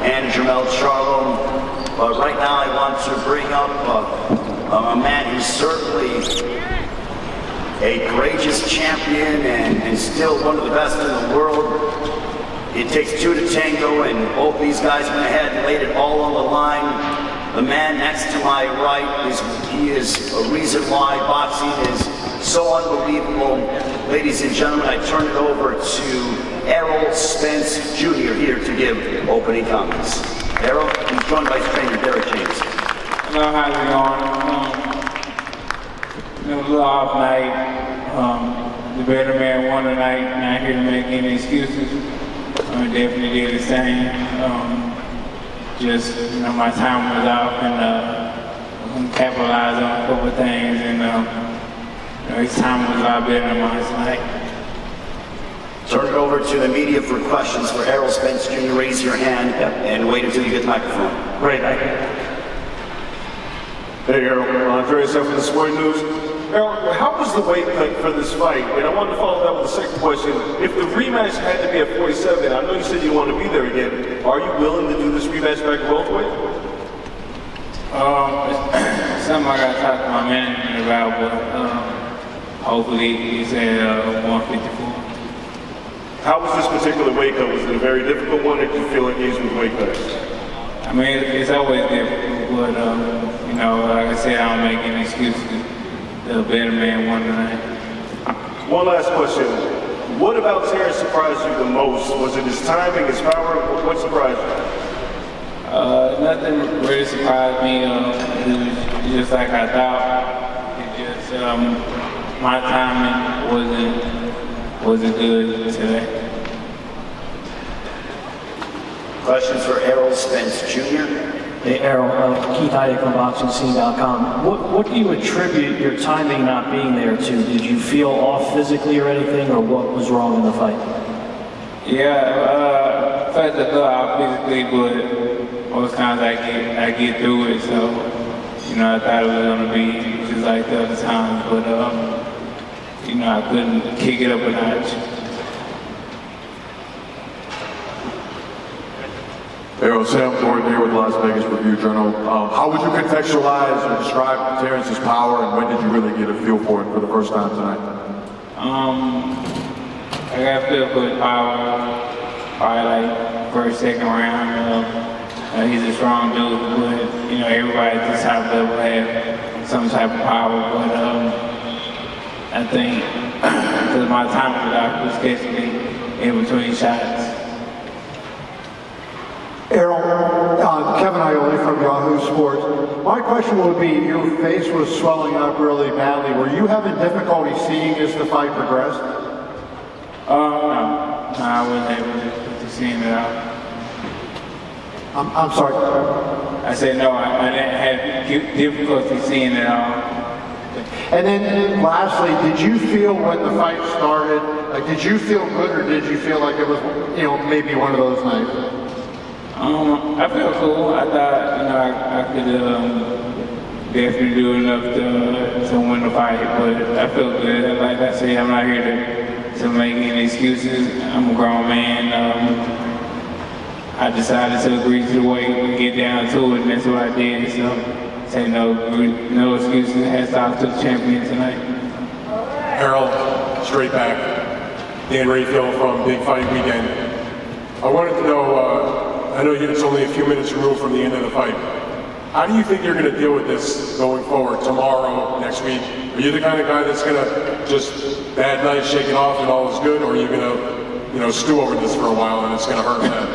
and Jermell Charlo. But right now I want to bring up a man who's certainly a courageous champion and still one of the best in the world. It takes two to tango, and both these guys went ahead and laid it all on the line. The man next to my right is a reason why boxing is so unbelievable. Ladies and gentlemen, I turn it over to Errol Spence Jr. here to give opening comments. Errol, he's joined by his trainer, Derek James. Hello, how's it going? It was a little off night. The better man won tonight. Not here to make any excuses. I definitely did the same. Just, my time was off and capitalized on a couple of things, and his time was a lot better than mine tonight. Turn it over to the media for questions for Errol Spence Jr. Raise your hand and wait until you get the microphone. Great. Hey, Errol. Andreas from the Sporting News. Errol, how was the weight cut for this fight? And I wanted to follow that with a second question. If the rematch had to be at 47, I know you said you want to be there again. Are you willing to do this rematch back at welterweight? Something I got to talk to my manager about, but hopefully he's at 154. How was this particular weight cut? Was it a very difficult one, or did you feel at ease with weight cuts? I mean, it's always difficult, but like I said, I don't make any excuses. The better man won tonight. One last question. What about Terence surprised you the most? Was it his timing, his power? What surprised you? Nothing really surprised me. It was just like I thought. It just my timing wasn't good today. Questions for Errol Spence Jr.? Hey, Errol, Keith Heidick from BoxingScene.com. What do you attribute your timing not being there to? Did you feel off physically or anything, or what was wrong in the fight? Yeah, I felt a little off physically, but most times I get through it. So, I thought it was gonna be just like the other times, but I couldn't kick it up a notch. Errol, Sam Gordon here with Las Vegas Review-Journal. How would you contextualize or describe Terence's power, and when did you really get a feel for it for the first time tonight? I got a feel for his power, probably like first, second round. He's a strong dude, but everybody at this top level have some type of power. But I think because my time was out, was catching me in between shots. Errol, Kevin Iole from Yahoo Sports. My question would be, your face was swelling up really badly. Were you having difficulty seeing as the fight progressed? No, I wasn't able to see it out. I'm sorry. I said no, I didn't have difficulty seeing it all. And then lastly, did you feel when the fight started, did you feel good, or did you feel like it was, maybe one of those nights? I felt cool. I thought, I could definitely do enough to win the fight, but I felt good. Like I said, I'm not here to make any excuses. I'm a grown man. I decided to agree to the weight and get down to it, and that's what I did. So, say no excuses. Hats off to the champion tonight. Errol, straight back. Dan Rayfield from Big Fight Weekend. I wanted to know, I know it's only a few minutes removed from the end of the fight. How do you think you're going to deal with this going forward, tomorrow, next week? Are you the kind of guy that's going to just bad night, shake it off, and all is good, or are you going to, stew over this for a while and it's going to hurt bad?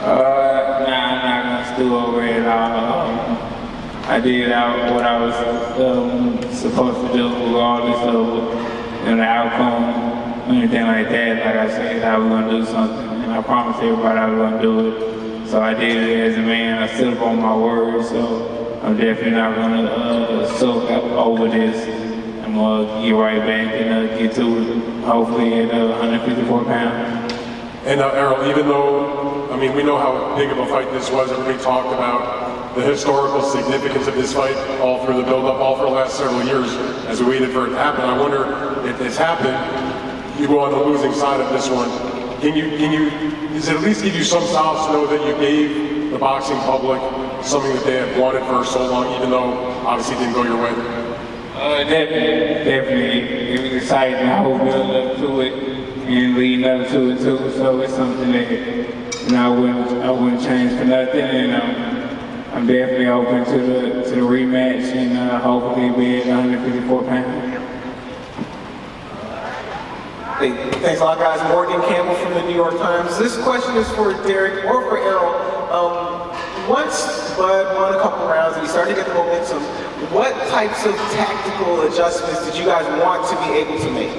Nah, I'm not going to stew over it at all. I did what I was supposed to do, regardless of the outcome, anything like that. Like I said, I was going to do something, and I promised everybody I was going to do it. So I did it as a man. I stood up on my word, so I'm definitely not going to soak over this. I'm going to get right back and get to it, hopefully at 154 pounds. And Errol, even though, we know how big of a fight this was, everybody talked about the historical significance of this fight all through the build-up, all for the last several years as we waited for it to happen. I wonder if it's happened, you go on the losing side of this one. does it at least give you some solace to know that you gave the boxing public something that they had wanted for so long, even though obviously it didn't go your way? Definitely. It was exciting. I hope build up to it and leading up to it too. So it's something that I wouldn't change for nothing. And I'm definitely open to the rematch and hopefully be at 154 pounds. Hey, thanks a lot, guys. Morgan Campbell from the New York Times. This question is for Derek or for Errol. Once Bud won a couple rounds and he started to get the momentum, what types of tactical adjustments did you guys want to be able to make?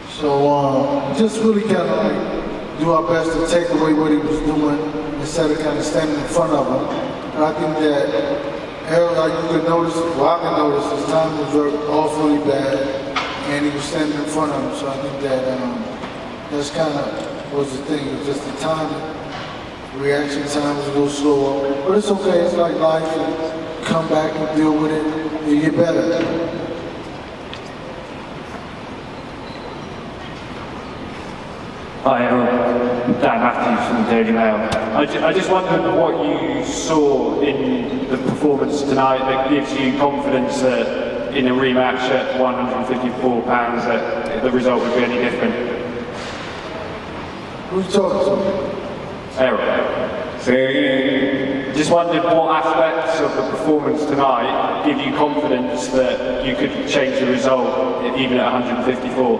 So just really kind of like do our best to take away what he was doing instead of kind of standing in front of him. And I think that Errol, like you could notice, well I could notice, his time was off really bad and he was standing in front of him. So I think that that's kind of was the thing, it was just the timing. Reaction time was a little slower, but it's okay, it's like life, and come back and deal with it, and you get better. Hi, Dan Matthews from the Daily Mail. I just wondered what you saw in the performance tonight that gives you confidence that in a rematch at 154 pounds that the result would be any different. Who's talking to? Errol. Just wondered what aspects of the performance tonight give you confidence that you could change the result even at 154?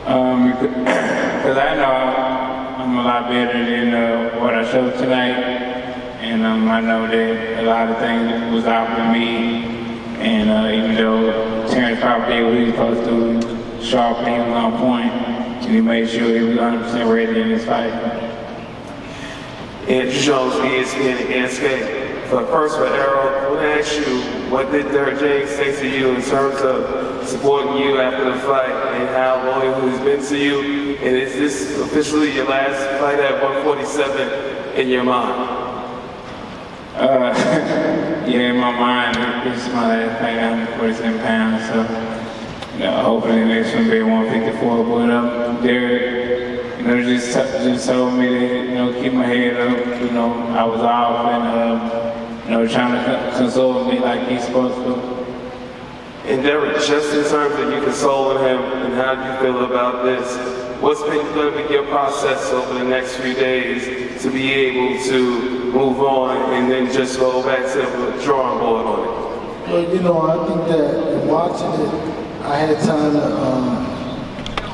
Because I know I'm a lot better than what I showed tonight, and I know that a lot of things was out for me, and even though Terence Crawford did what he was supposed to, sharp, he was on point, and he made sure he was 100% ready in this fight. Andrew Jones, ESPN and NSK. First for Errol, I want to ask you, what did Derek James say to you in terms of supporting you after the fight and how loyal he's been to you? And is this officially your last fight at 147 in your mind? Yeah, in my mind, this is my last fight at 147 pounds, so hopefully the next one be 154. But Derek, just told me to, keep my head up. I was off and, trying to console me like he's supposed to. And Derek, just in terms of you consoling him and how you feel about this, what's been going to be your process over the next few days to be able to move on and then just go back to the drawing board on it? Well, I think that in watching it, I had time to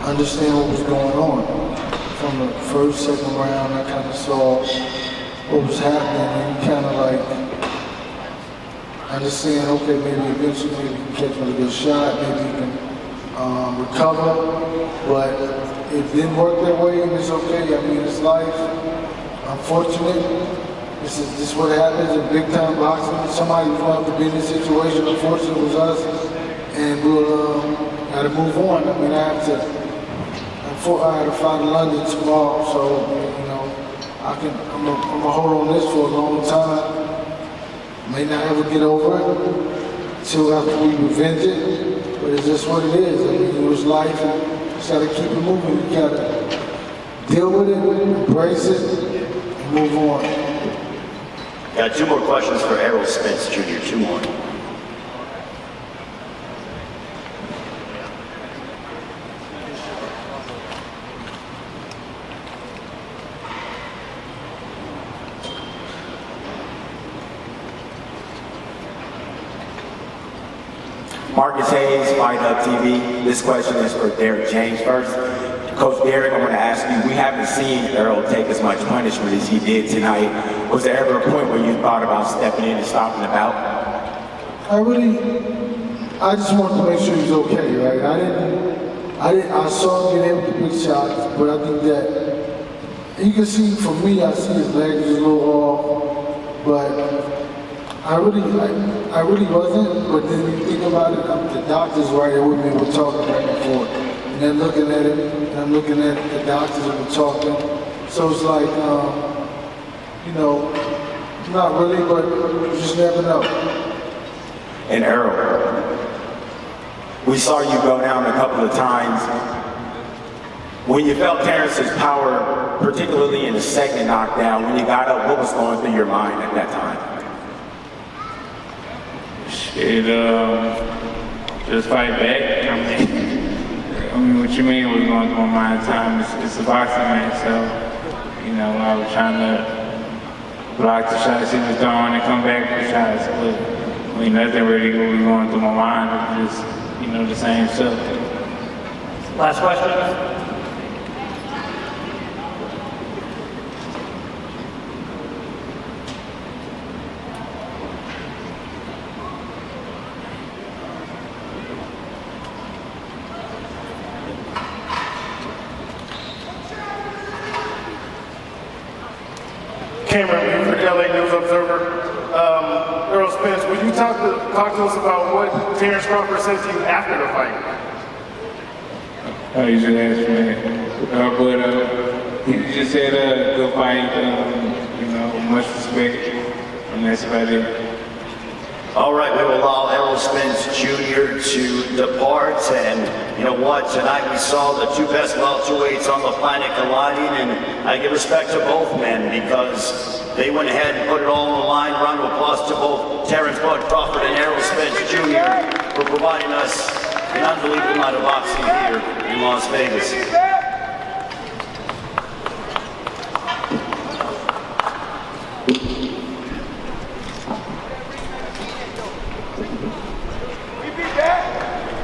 understand what was going on. From the first, second round, I kind of saw what was happening, and you kind of like understand, okay, maybe eventually you can catch a good shot, maybe you can recover, but it didn't work that way, and it's okay. I mean, it's life. Unfortunate. This is what happens in big-time boxing. Somebody who's going to have to be in this situation. Unfortunately, it was us, and we'll got to move on. I mean, I had to fly to London tomorrow, so I'm gonna hold on this for a long time. May not ever get over it until after we revenge it, but it's just what it is. I mean, it was life, and you just gotta keep it moving. You gotta deal with it, embrace it, and move on. Got two more questions for Errol Spence Jr. Two more. Marcus Hayes, Fight Hub TV. This question is for Derek James first. Coach Derek, I want to ask you, we haven't seen Errol take as much punishment as he did tonight. Was there ever a point where you thought about stepping in and stopping the bout? I just wanted to make sure he's okay, right? I saw him get able to big shots, but I think that, you can see, for me, I see his legs a little off, but I really wasn't, but then you think about it, the doctors right there with me were talking back and forth. And they're looking at it, and I'm looking at the doctors and we're talking. So it's like, not really, but you just never know. And Errol, we saw you go down a couple of times When you felt Terence's power, particularly in the second knockdown, when you got up, what was going through your mind at that time? Shit, just fight back. I mean, what you mean was going through my mind at the time? It's a boxing match, so, you know, I was trying to block the shots he was throwing and come back with the shots. But, I mean, nothing really was going through my mind. It was just, you know, the same stuff. Last question. Cameron for the LA News Observer. Errol Spence, would you talk to us about what Terence Crawford said to you after the fight? Oh, you should ask me. But he just said, good fight, you know, much respect, and that's about it. All right, we will allow Errol Spence Jr. to depart, and you know what? Tonight we saw the two best welterweights on the planet colliding, and I give respect to both men because they went ahead and put it all on the line. Round of applause to both Terence Bud Crawford and Errol Spence Jr. for providing us an unbelievable night of boxing here in Las Vegas.